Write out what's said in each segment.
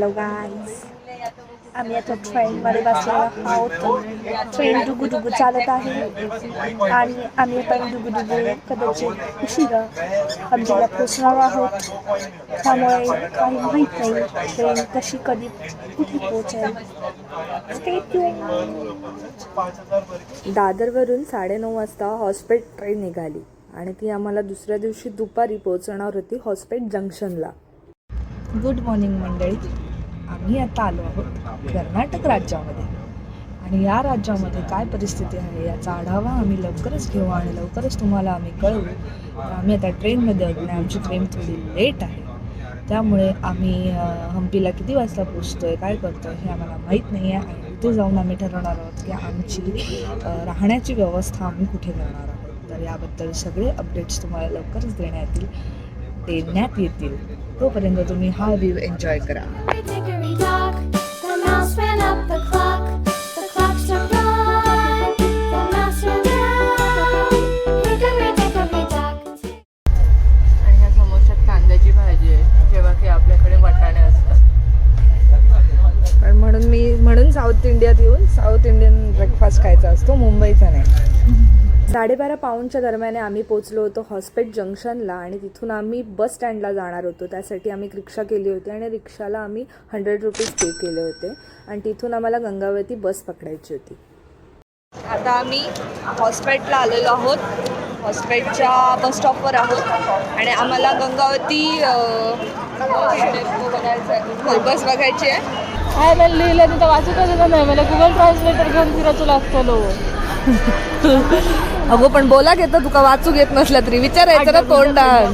Hello guys, आम्ही आता ट्रेनमध्ये बसलेलो आहोत. ट्रेन डुगुडुगू चालत आहे आणि आम्ही पण डुगुडुगू कदाचित उशिरा हंपीला पोचणार आहोत. त्यामुळे काही माहीत नाही ट्रेन कशी कधी कुठे पोचेल. Stay tuned. दादरवरून 9:30 वाजता हॉस्पेट ट्रेन निघाली आणि ती आम्हाला दुसऱ्या दिवशी दुपारी पोहोचणार होती हॉस्पेट जंक्शनला. गुड मॉर्निंग मंडळी. आम्ही आता आलो आहोत कर्नाटक राज्यामध्ये आणि या राज्यामध्ये काय परिस्थिती आहे याचा आढावा आम्ही लवकरच घेऊ आणि लवकरच तुम्हाला आम्ही कळवू. तर आम्ही आता ट्रेनमध्ये आहोत आणि आमची ट्रेन थोडी लेट आहे, त्यामुळे आम्ही हंपीला किती वाजता पोचतो आहे, काय करतो आहे हे आम्हाला माहीत नाही आहे. आणि तिथे जाऊन आम्ही ठरवणार आहोत की आमची राहण्याची व्यवस्था आम्ही कुठे करणार आहोत. तर याबद्दल सगळे अपडेट्स तुम्हाला लवकरच देण्यात येतील. तोपर्यंत तुम्ही हा व्ह्यू एन्जॉय करा. आणि ह्या समोश्यात कांद्याची भाजी आहे, जेव्हा की आपल्याकडे वाटाणे असतात. पण म्हणून साऊथ इंडियात येऊन साऊथ इंडियन ब्रेकफास्ट खायचा असतो, मुंबईचा नाही. 12:30 पाऊणच्या दरम्यान आम्ही पोचलो होतो हॉस्पेट जंक्शनला आणि तिथून आम्ही बस स्टँडला जाणार होतो. त्यासाठी आम्ही एक रिक्षा केली होती आणि रिक्षाला आम्ही 100 रुपीज पे केले होते आणि तिथून आम्हाला गंगावती बस पकडायची होती. आता आम्ही हॉस्पेटला आलेलो आहोत, हॉस्पेटच्या बस स्टॉपवर आहोत आणि आम्हाला गंगावती बस बघायची आहे. काय मला लिहिलं तिथं वाचत होतं नाही, मला गुगल ट्रान्सलेटर घेऊन फिरायचं लागतं. अगो पण बोला घेतं तुका वाचू घेत नसला तरी विचारायचं ना तोंडात.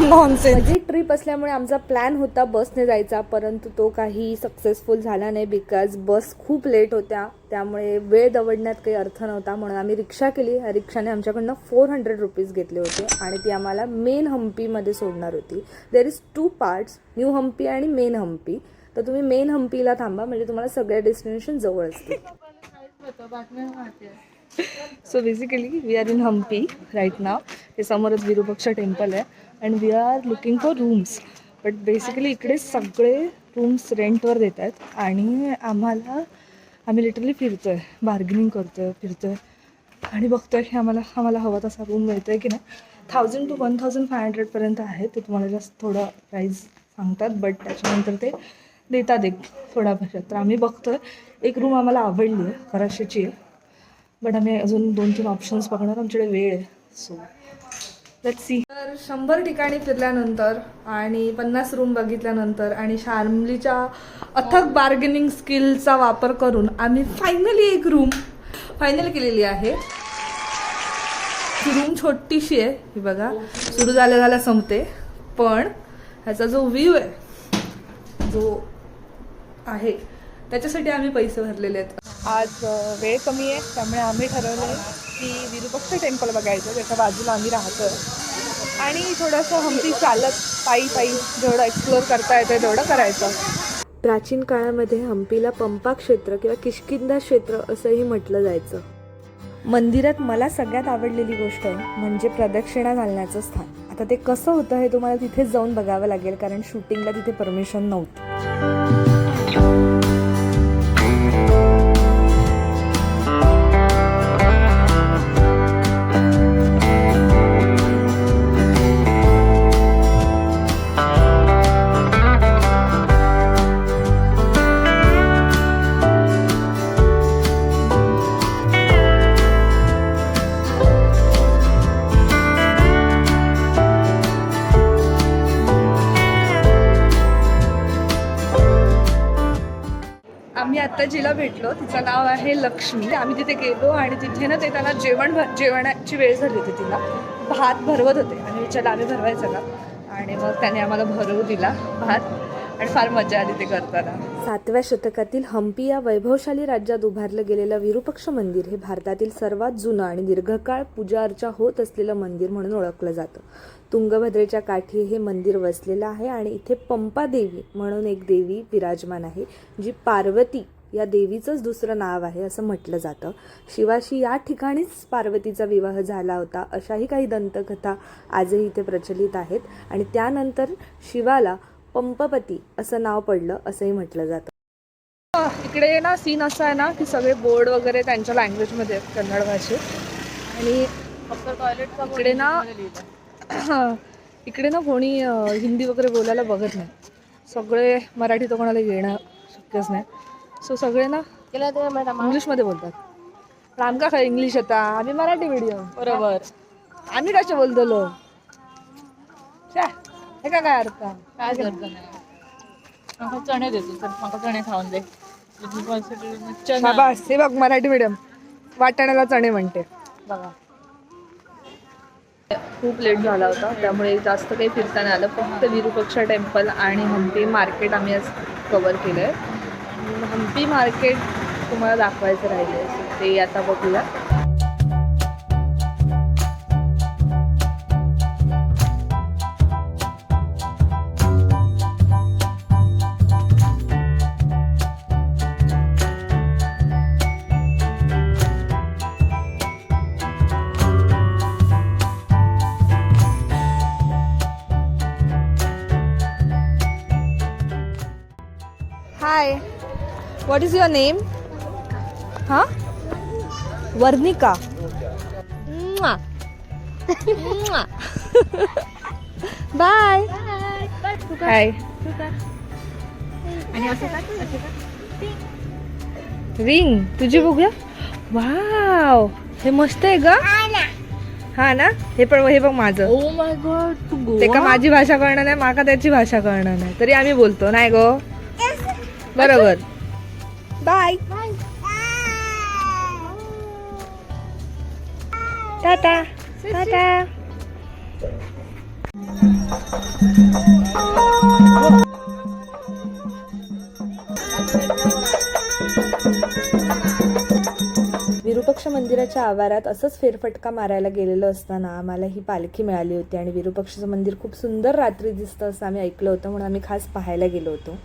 माझी ट्रिप असल्यामुळे आमचा प्लॅन होता बसने जायचा, परंतु तो काही सक्सेसफुल झाला नाही बिकॉज बस खूप लेट होत्या. त्यामुळे वेळ दवडण्यात काही अर्थ नव्हता, म्हणून आम्ही रिक्षा केली. रिक्षाने आमच्याकडनं 400 रुपीज घेतले होते आणि ती आम्हाला मेन हम्पीमध्ये सोडणार होती. There is 2 parts, new Hampi आणि मेन हम्पी. तर तुम्ही मेन हम्पीला थांबा म्हणजे तुम्हाला सगळ्या डेस्टिनेशन जवळ असतील. So basically we are in Hampi right now. हे समोरच विरूपक्ष टेम्पल आहे and we are looking for rooms. But basically इकडे सगळे रूम्स रेंटवर देत आहेत आणि आम्ही लिटरली फिरतोय, बार्गेनिंग करतोय, फिरतोय आणि बघतोय की आम्हाला हवा तसा रूम मिळतोय की नाही. 1000 to 1500 पर्यंत आहे. ते तुम्हाला जास्त थोडं प्राईस सांगतात, बट त्याच्यानंतर ते देतात एक थोडा भाषात. तर आम्ही बघतोय, एक रूम आम्हाला आवडली आहे, कराशीची आहे, बट आम्ही अजून 2-3 ऑप्शन्स बघणार. आमच्याकडे वेळ आहे, सो लेट्स सी. तर 100 ठिकाणी फिरल्यानंतर आणि 50 रूम बघितल्यानंतर आणि शार्मलीच्या अथक बार्गेनिंग स्किलचा वापर करून आम्ही फायनली एक रूम फायनल केलेली आहे. ही रूम छोटीशी आहे, ही बघा, सुरू झाल्या संपते, पण ह्याचा जो व्ह्यू आहे जो आहे त्याच्यासाठी आम्ही पैसे भरलेले आहेत. आज वेळ कमी आहे त्यामुळे आम्ही ठरवलं आहे की विरूपक्ष टेम्पल बघायचं, त्याच्या बाजूला आम्ही राहतो आणि थोडंसं हम्पी चालत पायी जेवढं एक्सप्लोअर करता येतं तेवढं करायचं. प्राचीन काळामध्ये हम्पीला पंपा क्षेत्र किंवा किष्किंधा क्षेत्र असंही म्हटलं जायचं. मंदिरात मला सगळ्यात आवडलेली गोष्ट म्हणजे प्रदक्षिणा घालण्याचं स्थान. आता ते कसं होतं हे तुम्हाला तिथेच जाऊन बघावं लागेल, कारण शूटिंगला तिथे परमिशन नव्हती. आम्ही आत्ता जिला भेटलो, तिचं नाव आहे लक्ष्मी. आम्ही तिथे गेलो आणि तिथे ना ते त्यांना जेवणाची वेळ झाली होती. तिला भात भरवत होते आणि विचारलं आम्ही भरवायचं का, आणि मग त्याने आम्हाला भरवू दिला भात आणि फार मजा आली ते करताना. 7व्या शतकातील हम्पी या वैभवशाली राज्यात उभारलं गेलेलं विरूपक्ष मंदिर हे भारतातील सर्वात जुनं आणि दीर्घकाळ पूजा अर्चा होत असलेलं मंदिर म्हणून ओळखलं जातं. तुंगभद्रेच्या काठी हे मंदिर वसलेलं आहे आणि इथे पंपा देवी म्हणून एक देवी विराजमान आहे, जी पार्वती या देवीचंच दुसरं नाव आहे असं म्हटलं जातं. शिवाशी या ठिकाणीच पार्वतीचा विवाह झाला होता अशाही काही दंतकथा आजही इथे प्रचलित आहेत आणि त्यानंतर शिवाला पंपपती असं नाव पडलं असंही म्हटलं जातं. इकडे ना सीन असा आहे ना की सगळे बोर्ड वगैरे त्यांच्या लँग्वेजमध्ये आहेत, कन्नड भाषेत. आणि फक्त टॉयलेट इकडे ना इकडे ना कोणी हिंदी वगैरे बोलायला बघत नाही. सगळे मराठी तर कोणाला येणं शक्यच नाही. सो सगळे ना इंग्लिशमध्ये बोलतात. पण आमका काय इंग्लिश येता, आम्ही मराठी मीडियम. बरोबर. आम्ही कसे बोलतलो हे का काय अर्थ काय करत नाही. मला चणे देतो तर मला चणे खाऊन दे. चणा. बस हे बघ मराठी मीडियम वाटाण्याला चणे म्हणते बघा. खूप लेट झाला होता त्यामुळे जास्त काही फिरता नाही आलं. फक्त विरूपाक्षा टेम्पल आणि हम्पी मार्केट आम्ही आज कवर केलं आहे. हम्पी मार्केट तुम्हाला दाखवायचं राहिले ते आता बघूया. हाय, व्हॉट इज युअर नेम? हां, वर्णिका. बाय. हाय. रिंग तुझी बघूया. वाव, हे मस्त आहे ग. हा ना, हे बघ माझं. ओ माय गॉड, तू ते का माझी भाषा कळणार नाही, माका त्याची भाषा कळणार नाही, तरी आम्ही बोलतो नाही गो. बरोबर. बाय. टाटा टाटा. विरूपक्ष मंदिराच्या आवारात असंच फेरफटका मारायला गेलेलो असताना आम्हाला ही पालखी मिळाली होती आणि विरूपक्षचं मंदिर खूप सुंदर रात्री दिसतं असं आम्ही ऐकलं होतं, म्हणून आम्ही खास पाहायला गेलो होतो.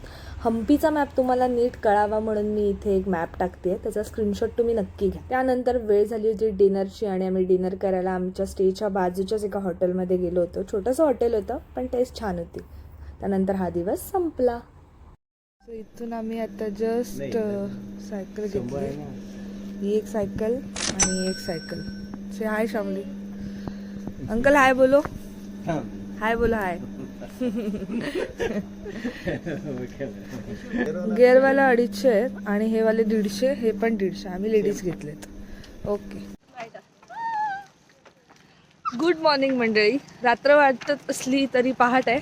हम्पीचा मॅप तुम्हाला नीट कळावा म्हणून मी इथे एक मॅप टाकते, त्याचा स्क्रीनशॉट तुम्ही नक्की घ्या. त्यानंतर वेळ झाली होती डिनरची आणि आम्ही डिनर करायला आमच्या स्टेच्या बाजूच्याच एका हॉटेलमध्ये गेलो होतो. छोटंसं हॉटेल होतं पण टेस्ट छान होती. त्यानंतर हा दिवस संपला. इथून आम्ही आता जस्ट सायकल घेतली. ही एक सायकल आणि एक सायकल. से हाय शामली. अंकल हाय बोलो. हाय बोलो. हाय. गेअरवाला 250 आहेत आणि हे वाले 150. हे पण 150. आम्ही लेडीज घेतलेत. ओके. गुड मॉर्निंग मंडळी. रात्र वाटत असली तरी पहाट आहे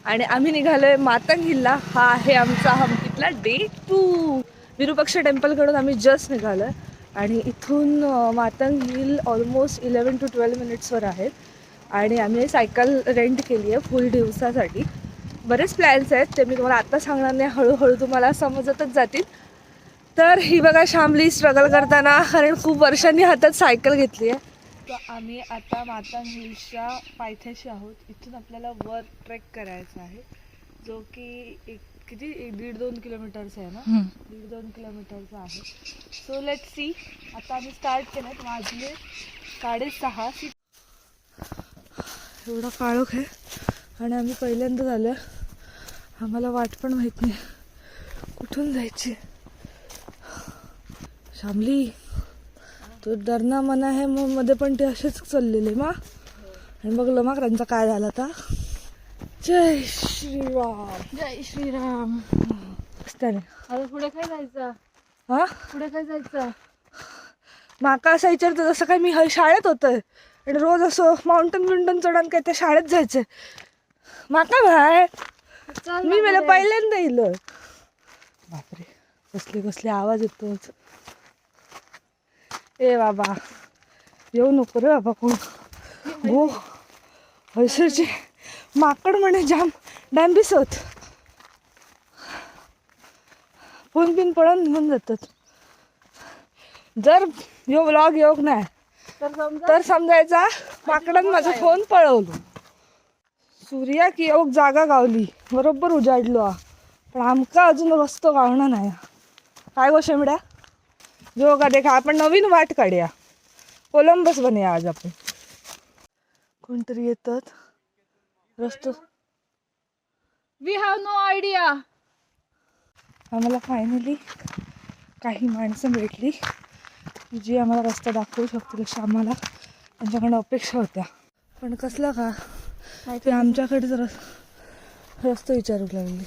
आणि आम्ही निघालोय मातंग हिलला. हा आहे आमचा हम्पीतला डे 2. विरूपाक्षा टेम्पलकडून आम्ही जस्ट निघालोय आणि इथून मातंग हिल ऑलमोस्ट 11 to 12 मिनिट्सवर आहेत. आणि आम्ही सायकल रेंट केली आहे फुल दिवसासाठी. बरेच प्लॅन्स आहेत ते मी तुम्हाला आत्ता सांगणार नाही, हळूहळू तुम्हाला समजतच जातील. तर ही बघा शामली स्ट्रगल करताना, कारण खूप वर्षांनी हातात सायकल घेतली आहे. तर आम्ही आता मातंग हिल्सच्या पायथ्याशी आहोत. इथून आपल्याला वर ट्रेक करायचा आहे जो की किती 1.5-2 किलोमीटरचा आहे ना. 1.5-2 किलोमीटरचा आहे. So let's see. आता आम्ही स्टार्ट केलं. वाजले 6:30. एवढा काळोख आहे आणि आम्ही पहिल्यांदा झालं. आम्हाला वाट पण माहीत नाही कुठून जायची. शामली तो डरना मना आहे मग मध्ये पण ते असेच चाललेले मा. आणि बघलं मग त्यांचा काय झाला आता. जय श्रीराम. जय श्रीराम. त्याने आता पुढे काय जायचं? हा पुढे काय जायचं? माका असं विचारतं जसं काय मी शाळेत होतंय आणि रोज असं माउंटन चढण काय त्या शाळेत जायचं. माका भाय मी मला पहिल्यांदा येईल. बापरे कसले कसले आवाज येतोच. ए बाबा येऊ नको रे बाबा कोण. हो हैसरचे माकड म्हणे जाम डॅम्बिस होत. फोन बिन पळून निघून जातात. जर यो व्लॉग योग नाही तर समजायचा माकडानं माझा फोन पळवलो. सूर्या की योग जागा गावली बरोबर उजाडलो. पण आमका अजून रस्तो गावणं नाही. काय गो शेमड्या जो का देखा आपण नवीन वाट काढूया. कोलंबस बनूया आज आपण. कोणतरी येतात रस्तो वी हॅव नो आयडिया. आम्हाला फायनली काही माणसं भेटली जी आम्हाला रस्ता दाखवू शकतील अशा आम्हाला त्यांच्याकडनं अपेक्षा होत्या. पण कसला का ते आमच्याकडे जर रस्ता विचारू लागली.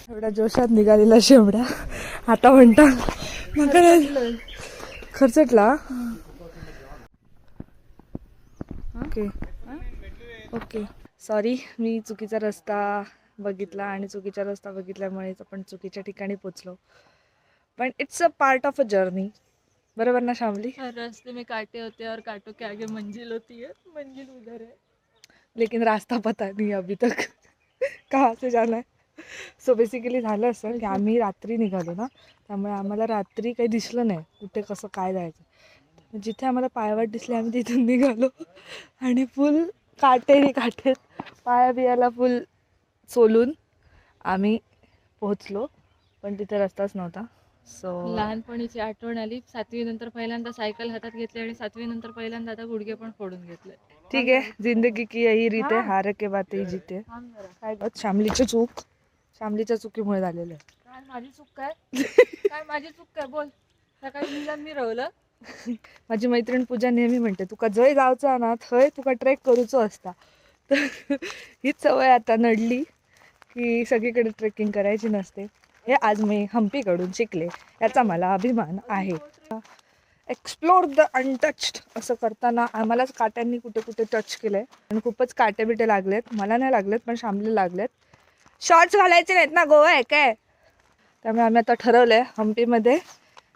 एवढ्या जोशात निघालेला शेवड्या आता म्हणता मग खर्चटला. ओके ओके सॉरी, मी चुकीचा रस्ता बघितला आणि चुकीचा रस्ता बघितल्यामुळेच आपण चुकीच्या ठिकाणी पोचलो. पण it's a part of a journey. बरोबर ना शामली? रास्ते में कांटे होते और कांटों के आगे मंजिल होती है, मंजिल उधर है. लेकिन रास्ता पता नहीं अभी तक कहाँ से जाना है. सो बेसिकली झालं असं की आम्ही रात्री निघालो ना, त्यामुळे आम्हाला रात्री काही दिसलं नाही कुठे कसं काय जायचं. जिथे आम्हाला पायवाट दिसली आम्ही तिथून निघालो आणि फुल काटेत पाया बियाला फुल सोलून आम्ही पोहोचलो. पण तिथे रस्ताच नव्हता. सो लहानपणीची आठवण आली. 7वी नंतर पहिल्यांदा सायकल हातात घेतली आणि 7वी नंतर पहिल्यांदा आता गुडघे पण फोडून घेतले. ठीक आहे, जिंदगी की यही रीत है, हार के बात ही जीते. काय शामलीची चुकीमुळे झालेलं आहे. काय माझी चूक काय? काय माझी चूक काय? बोल. सकाळी निघाल मी रवलं. माझी मैत्रीण पूजा नेहमी म्हणते तुका जय जावचा ना थंय तुका ट्रेक करूचो असता. तर हीच सवय आता नडली की सगळीकडे ट्रेकिंग करायची नसते. हे आज मी हम्पीकडून शिकले, याचा मला अभिमान आहे. एक्सप्लोर द अनटच्ड असं करताना आम्हालाच काट्यांनी कुठे कुठे टच केलंय आणि खूपच काटे बिटे लागलेत. मला नाही लागलेत पण शामले लागलेत. शॉर्ट्स घालायचे नाहीत ना, गोवा आहे काय. त्यामुळे आम्ही आता ठरवलंय हम्पीमध्ये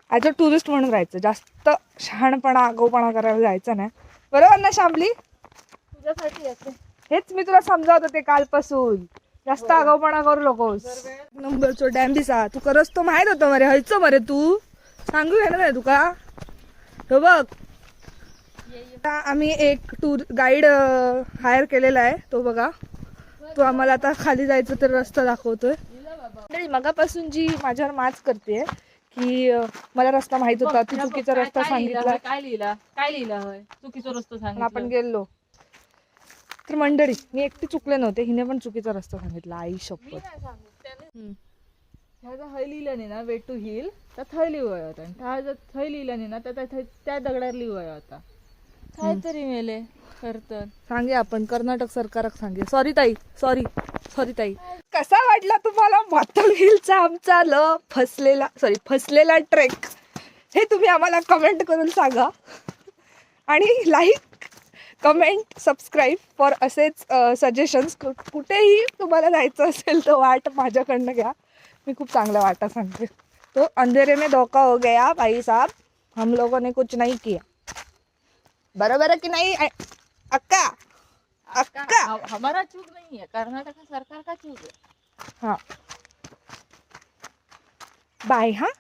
ॲज अ टुरिस्ट म्हणून राहायचं. जास्त शहाणपणा आगाऊपणा करायला जायचं नाही. बरोबर ना शामली? तुझ्यासाठी येते. हेच मी तुला समजावत होते कालपासून. जास्त आगाऊपणा करू नकोस. नंबरचो डॅम दिसा तू करस तो माहित होतं मरे. हयचं मरे तू सांगू घेणार नाही तुका. हो बघ, आम्ही एक टूर गाईड हायर केलेला आहे. तो बघा, तो आम्हाला आता खाली जायचं तर रस्ता दाखवतोय. मगापासून जी माझ्यावर माच करते की मला रस्ता माहित होता, ती चुकीचा रस्ता सांगितला. काय लिहिलं होय? चुकीचा रस्ता सांगितला. आपण गेलो तर मंडळी मी एकटी चुकले नव्हते, हिने पण चुकीचा रस्ता सांगितला. आई शपथ. ह्या जर हय लिहिलं नाही ना वे टू हिल तर थंय लिहूय होता. आणि ह्या जर थंय लिहिलं नाही ना तर त्या दगडावर लिहूय होता. काय तरी मेले करतं. सांगे आपण कर्नाटक सरकारक सांगे. सॉरी ताई. कसा वाटला तुम्हाला मातल हिलचा आमचा फसलेला ट्रेक? हे तुम्ही आम्हाला कमेंट करून सांगा. आणि लाईक, कमेंट, सबस्क्राईब फॉर असेच सजेशन्स. कुठेही तुम्हाला जायचं असेल तर वाट माझ्याकडनं घ्या. मी खूप चांगल्या वाटा सांगते. तो अंधेरे में धोखा हो गया भाई साहब, हम लोगों ने कुछ नहीं किया. बरोबर है कि नहीं अक्का? हमारा चूक नहीं है, कर्नाटक सरकार का चूक है. हाँ बाय. हाँ